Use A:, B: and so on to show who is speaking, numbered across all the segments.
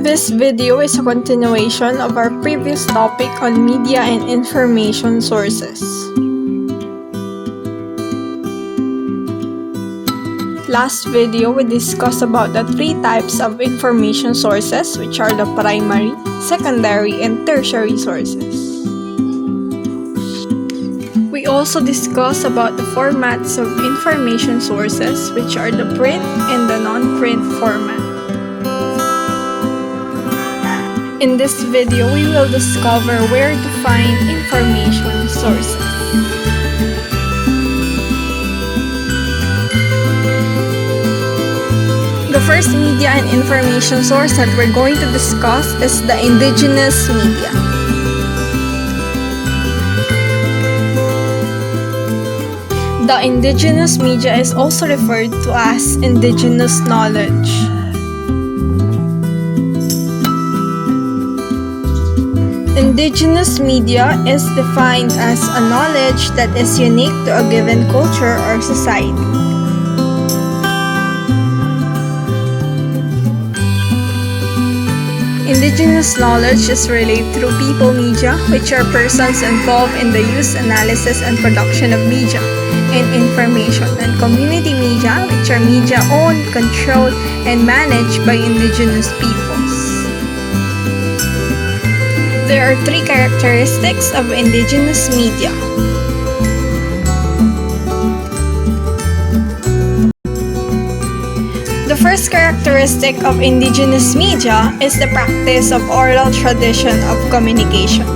A: This video is a continuation of our previous topic on media and information sources. Last video, we discussed about the three types of information sources, which are the primary, secondary, and tertiary sources. We also discussed about the formats of information sources, which are the print and the non-print format. In this video, we will discover where to find information sources. The first media and information source that we're going to discuss is the indigenous media. The indigenous media is also referred to as indigenous knowledge. Indigenous media is defined as a knowledge that is unique to a given culture or society. Indigenous knowledge is relayed through people media, which are persons involved in the use, analysis, and production of media and information, and community media, which are media owned, controlled, and managed by indigenous peoples. There are three characteristics of indigenous media. The first characteristic of indigenous media is the practice of oral tradition of communication.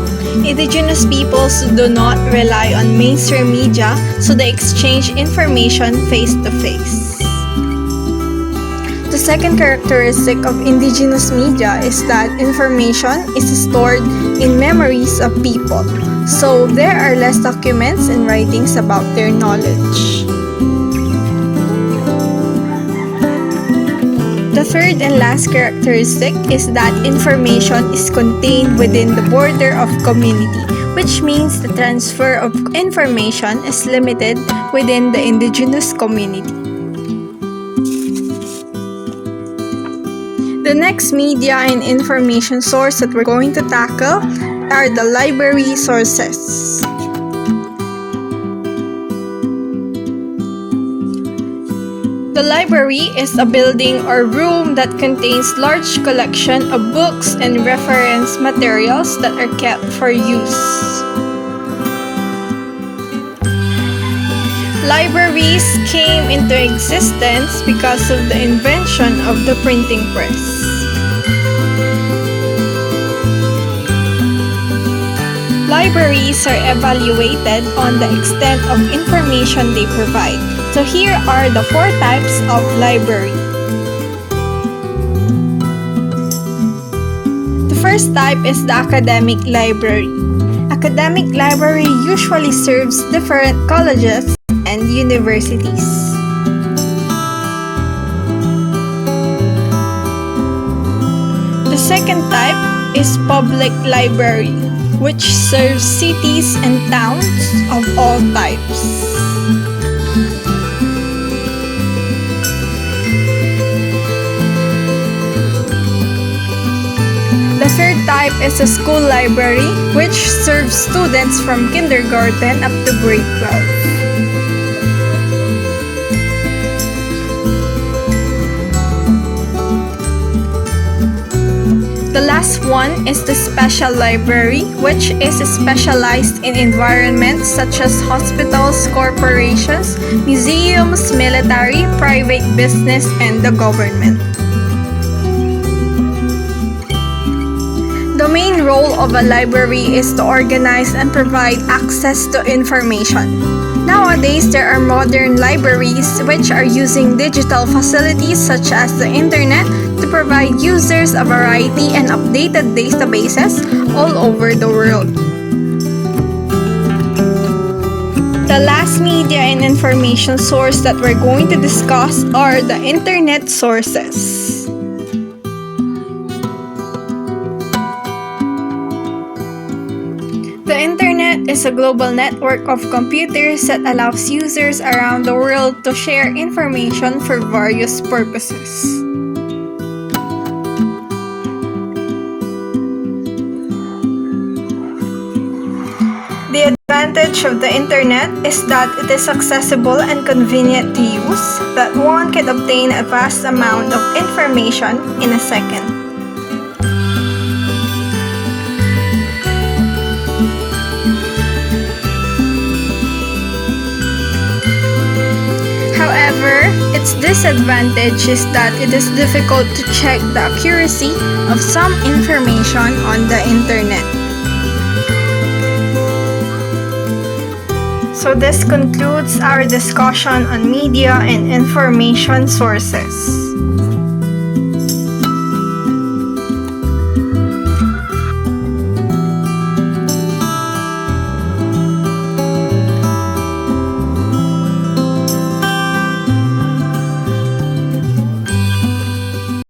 A: Indigenous peoples do not rely on mainstream media, so they exchange information face to face. The second characteristic of indigenous media is that information is stored in memories of people, so there are less documents and writings about their knowledge. The third and last characteristic is that information is contained within the border of community, which means the transfer of information is limited within the indigenous community. The next media and information source that we're going to tackle are the library sources. The library is a building or room that contains large collection of books and reference materials that are kept for use. Libraries came into existence because of the invention of the printing press. Libraries are evaluated on the extent of information they provide. So here are the four types of library. The first type is the academic library. Academic library usually serves different colleges and universities. The second type is public library, which serves cities and towns of all types. The third type is a school library, which serves students from kindergarten up to grade 12. The last one is the special library, which is specialized in environments such as hospitals, corporations, museums, military, private business, and the government. The main role of a library is to organize and provide access to information. Nowadays, there are modern libraries which are using digital facilities such as the internet to provide users a variety and updated databases all over the world. The last media and information source that we're going to discuss are the internet sources. The internet is a global network of computers that allows users around the world to share information for various purposes. advantage of the internet is that it is accessible and convenient to use, that one can obtain a vast amount of information in a second. However, its disadvantage is that it is difficult to check the accuracy of some information on the internet. So this concludes our discussion on media and information sources.